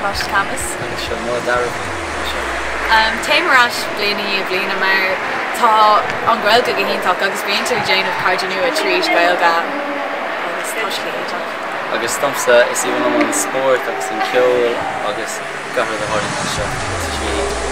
Clás Camas. agus seo nó darfa seo. Téimeráis bliana mar tá an ghilga go híntaach agus bíontar déanamh cardinú a tríos gailga agus tá sé héach. Agus stomsa is even an sport agus an ceol agus gahar a háirna seo.